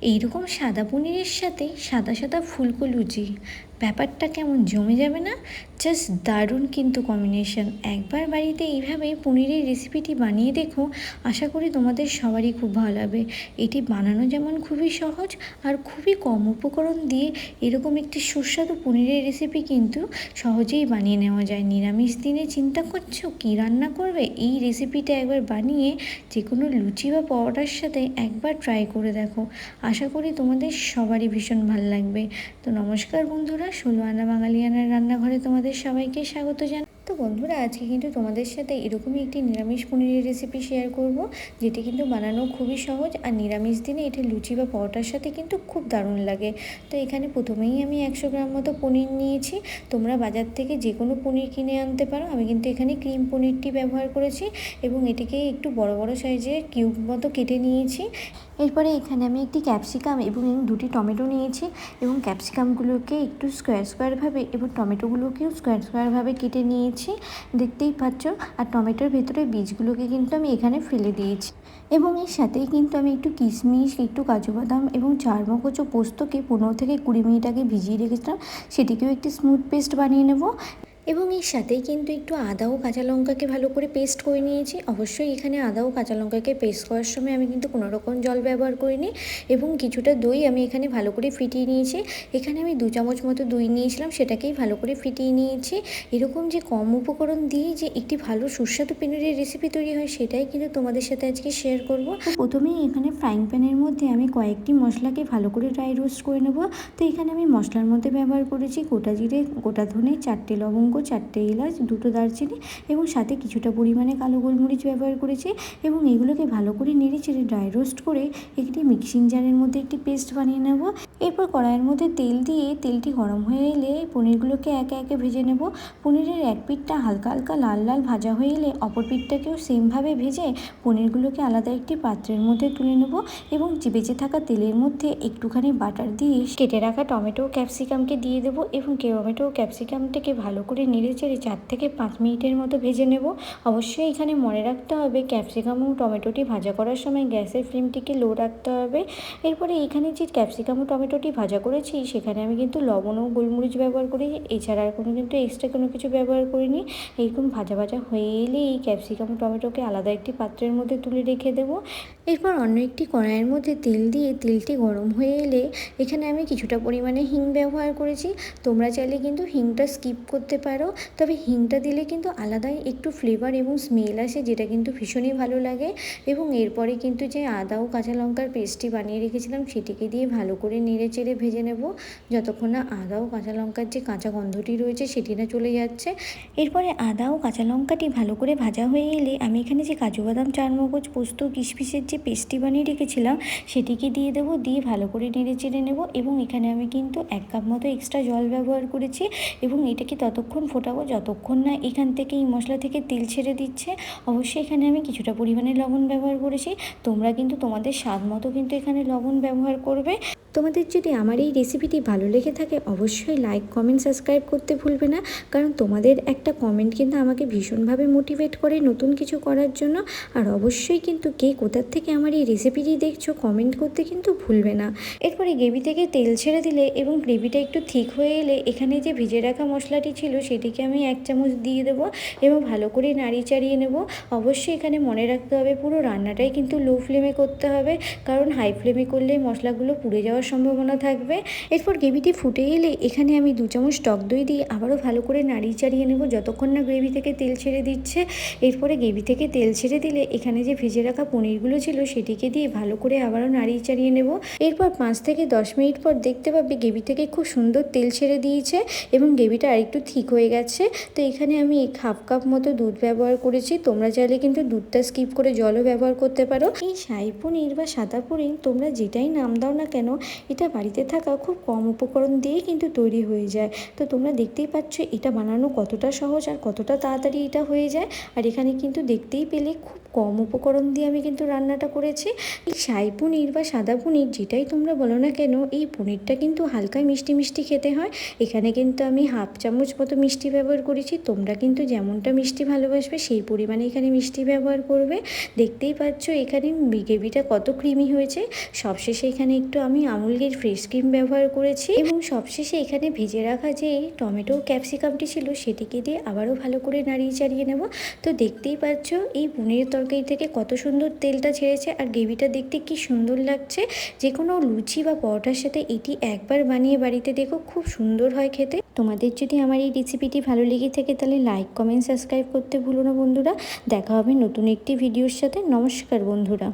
এইরকম সাদা পনিরের সাথে সাদা সাদা ফুলকো লুচি, ব্যাপারটা কেমন জমে যাবে না? জাস্ট দারুণ কিন্তু কম্বিনেশন। একবার বাড়িতে এইভাবে পনিরের রেসিপিটি বানিয়ে দেখো, আশা করি তোমাদের সবারই খুব ভালো লাগবে। এটি বানানো যেমন খুবই সহজ, আর খুবই কম উপকরণ দিয়ে এরকম একটি সুস্বাদু পনিরের রেসিপি কিন্তু সহজেই বানিয়ে নেওয়া যায়। নিরামিষ দিনে চিন্তা করছো কী রান্না করবে, এই রেসিপিটা একবার বানিয়ে যে কোনো লুচি বা পরোটার সাথে একবার ট্রাই করে দেখো, আশা করি তোমাদের সবারই ভীষণ ভালো লাগবে। তো নমস্কার বন্ধুরা, 16 আনা বাঙালিয়ানার রান্নাঘরে তোমাদের সবাইকে স্বাগত জানাই। তো বন্ধুরা, আজকে কিন্তু তোমাদের সাথে এরকমই একটি নিরামিষ পনিরের রেসিপি শেয়ার করব, যেটি কিন্তু বানানো খুবই সহজ, আর নিরামিষ দিনে এটি লুচি বা পরোটার সাথে কিন্তু খুব দারুণ লাগে। তো এখানে প্রথমেই আমি 100 গ্রাম মতো পনির নিয়েছি। তোমরা বাজার থেকে যে কোনো পনির কিনে আনতে পারো, আমি কিন্তু এখানে ক্রিম পনিরটি ব্যবহার করেছি এবং এটিকে একটু বড় বড় সাইজের কিউব মতো কেটে নিয়েছি। এরপরে এখানে আমি একটি ক্যাপসিকাম এবং 2টি টমেটো নিয়েছি এবং ক্যাপসিকামগুলোকে একটু স্কোয়ারভাবে এবং টমেটোগুলোকেও স্কোয়ারভাবে কেটে নিয়েছি, দেখতেই পাচ্ছ। আর টমেটোর ভেতরে বীজগুলোকে কিন্তু আমি এখানে ফেলে দিয়েছি এবং এর সাথেই কিন্তু আমি একটু কিশমিশ, একটু কাজু বাদাম এবং 4 মগজ ও পোস্তকে 15 থেকে 20 মিনিট আগে ভিজিয়ে রেখেছিলাম, সেটিকেও একটি স্মুথ পেস্ট বানিয়ে নেব। এবং এর সাথেই কিন্তু একটু আদা ও কাঁচা লঙ্কাকে ভালো করে পেস্ট করে নিয়েছি। অবশ্যই এখানে আদা ও কাঁচা লঙ্কাকে পেস্ট করার সময় আমি কিন্তু কোনো রকম জল ব্যবহার করিনি এবং কিছুটা দই আমি এখানে ভালো করে ফিটিয়ে নিয়েছি। এখানে আমি 2 চামচ মতো দই নিয়েছিলাম, সেটাকেই ভালো করে ফিটিয়ে নিয়েছি। এরকম যে কম উপকরণ দিয়ে যে একটি ভালো সুস্বাদু পনিরের রেসিপি তৈরি হয়, সেটাই কিন্তু তোমাদের সাথে আজকে শেয়ার করব। প্রথমেই এখানে ফ্রাইং প্যানের মধ্যে আমি কয়েকটি মশলাকে ভালো করে ড্রাই রোস্ট করে নেব। তো এখানে আমি মশলার মধ্যে ব্যবহার করেছি গোটা জিরে, গোটা ধনে, 4টে লবঙ্গ, 4টে এলাচ, 2টো দারচিনি এবং সাথে কিছুটা পরিমাণে কালো গোলমরিচ ব্যবহার করেছি এবং এগুলোকে ভালো করে নেড়ে চেড়ে ড্রাই রোস্ট করে একটি মিক্সিং জারের মধ্যে একটি পেস্ট বানিয়ে নেব। এরপর কড়াইয়ের মধ্যে তেল দিয়ে তেলটি গরম হয়ে এলে পনিরগুলোকে একে একে ভেজে নেব। পনিরের এক পিঠটা হালকা হালকা লাল লাল ভাজা হয়ে এলে অপর পিঠটাকেও সেমভাবে ভেজে পনিরগুলোকে আলাদা একটি পাত্রের মধ্যে তুলে নেব এবং বেঁচে থাকা তেলের মধ্যে একটুখানি বাটার দিয়ে কেটে রাখা টমেটো ও ক্যাপসিকামকে দিয়ে দেবো এবং টমেটো ও ক্যাপসিকামটাকে ভালো করে নেড়ে চেড়ে 4 থেকে 5 মিনিটের মতো ভেজে নেব। অবশ্যই এখানে মনে রাখতে হবে ক্যাপসিকাম ও টমেটোটি ভাজা করার সময় গ্যাসের ফ্লেমটিকে লো রাখতে হবে। এরপরে এখানে যে ক্যাপসিকাম ও টমেটোটি ভাজা করেছি, সেখানে আমি কিন্তু লবণ ও গোলমরিচ ব্যবহার করি, এছাড়া আর কোনো কিন্তু এক্সট্রা কোনো কিছু ব্যবহার করিনি। এরকম ভাজা ভাজা হয়ে এলে এই ক্যাপসিকাম ও টমেটোকে আলাদা একটি পাত্রের মধ্যে তুলে রেখে দেবো। এরপর অন্য একটি কড়াইয়ের মধ্যে তেল দিয়ে তেলটি গরম হয়ে এলে এখানে আমি কিছুটা পরিমাণে হিং ব্যবহার করেছি। তোমরা চাইলে কিন্তু হিংটা স্কিপ করতে পারো, তবে হিংটা দিলে কিন্তু আলাদাই একটু ফ্লেভার এবং স্মেল আসে, যেটা কিন্তু ভীষণই ভালো লাগে। এবং এরপরে কিন্তু যে আদা ও কাঁচা লঙ্কার পেস্টটি বানিয়ে রেখেছিলাম, সেটিকে দিয়ে ভালো করে নেড়ে চেড়ে ভেজে নেব, যতক্ষণ না আদা ও কাঁচা লঙ্কার যে কাঁচা গন্ধটি রয়েছে সেটি না চলে যাচ্ছে। এরপরে আদা ও কাঁচা লঙ্কাটি ভালো করে ভাজা হয়ে এলে আমি এখানে যে কাজু বাদাম, 4 মগজ, পোস্ত, কিশমিশের যে পেস্টটি বানিয়ে রেখেছিলাম সেটিকে দিয়ে দেবো, দিয়ে ভালো করে নেড়ে চেড়ে নেব। এবং এখানে আমি কিন্তু 1 কাপ মতো এক্সট্রা জল ব্যবহার করেছি এবং এটাকে ততক্ষণ ফোটাবো যতক্ষণ না এখান থেকে এই মশলা থেকে তেল ছেড়ে দিচ্ছে। অবশ্যই এখানে আমি কিছুটা পরিমাণে লবণ ব্যবহার করেছি, তোমরা কিন্তু তোমাদের স্বাদ মতো কিন্তু এখানে লবণ ব্যবহার করবে। তোমাদের যদি আমার এই রেসিপিটি ভালো লেগে থাকে, অবশ্যই লাইক, কমেন্ট, সাবস্ক্রাইব করতে ভুলবে না, কারণ তোমাদের একটা কমেন্ট কিন্তু আমাকে ভীষণভাবে মোটিভেট করে নতুন কিছু করার জন্য। আর অবশ্যই কিন্তু কে কোথার থেকে আমার এই রেসিপিটি দেখছো কমেন্ট করতে কিন্তু ভুলবে না। এরপরে গ্রেভি থেকে তেল ছেড়ে দিলে এবং গ্রেভিটা একটু ঠিক হয়ে এলে এখানে যে ভেজে রাখা মশলাটি ছিল সেটিকে আমি 1 চামচ দিয়ে দেবো এবং ভালো করে নাড়িয়ে চাড়িয়ে নেব। অবশ্যই এখানে মনে রাখতে হবে পুরো রান্নাটাই কিন্তু লো ফ্লেমে করতে হবে, কারণ হাই ফ্লেমে করলে মশলাগুলো পুড়ে যাওয়ার সম্ভাবনা থাকবে। এরপর গ্রেভিটি ফুটে এলে এখানে আমি 2 চামচ টক দই দিয়ে আবারও ভালো করে নাড়িয়ে চাড়িয়ে নেব যতক্ষণ না গ্রেভি থেকে তেল ছেড়ে দিচ্ছে। এরপরে গ্রেভি থেকে তেল ছেড়ে দিলে এখানে যে ভেজে রাখা পনিরগুলো ছিল সেটিকে দিয়ে ভালো করে আবারও নাড়িয়ে চাড়িয়ে নেব। এরপর 5 থেকে 10 মিনিট পর দেখতে পাবে গ্রেভি থেকে খুব সুন্দর তেল ছেড়ে দিয়েছে এবং গ্রেভিটা আরেকটু ঠিক হয়ে গেছে। তো এখানে আমি 1/2 কাপ মতো দুধ ব্যবহার করেছি, তোমরা চাইলে কিন্তু দুধটা স্কিপ করে জলও ব্যবহার করতে পারো। এই শাহী পনির বা সাদা পনির তোমরা যেটাই নাম দাও না কেন, এটা বাড়িতে থাকা খুব কম উপকরণ দিয়েই কিন্তু তৈরি হয়ে যায়। তো তোমরা দেখতেই পাচ্ছ এটা বানানো কতটা সহজ আর কতটা তাড়াতাড়ি এটা হয়ে যায়। আর এখানে কিন্তু দেখতেই পেলে খুব কম উপকরণ দিয়ে আমি কিন্তু রান্নাটা করেছি। এই শাহী পনির বা সাদা পনির যেটাই তোমরা বলো না কেন, এই পনিরটা কিন্তু হালকা মিষ্টি মিষ্টি খেতে হয়। এখানে কিন্তু আমি হাফ চামচ মতো মিষ্টি ব্যবহার করেছি। তোমরা কিন্তু যেমনটা মিষ্টি ভালোবাসবে সেই পরিমাণে এখানে মিষ্টি ব্যবহার করবে। দেখতেই পাচ্ছ এখানে গ্রেভিটা কত ক্রিমি হয়েছে। সবশেষে এখানে একটু আমি আমুলের ফ্রেশ ক্রিম ব্যবহার করেছি এবং সবশেষে এখানে ভেজে রাখা যে টমেটো ক্যাপসিকামটি ছিল সেটিকে দিয়ে আবারও ভালো করে নাড়িয়ে চাড়িয়ে নেব। তো দেখতেই পাচ্ছ এই পনিরের তরকারি থেকে কত সুন্দর তেলটা ছেড়েছে আর গ্রেভিটা দেখতে কি সুন্দর লাগছে। যে কোনো লুচি বা পরোটার সাথে এটি একবার বানিয়ে বাড়িতে দেখো, খুব সুন্দর হয় খেতে। তোমাদের যদি আমার এই রেসিপিটি ভালো লেগে থাকে তাহলে লাইক কমেন্ট সাবস্ক্রাইব করতে ভুলো না বন্ধুরা। দেখা হবে নতুন একটি ভিডিওর সাথে। নমস্কার বন্ধুরা।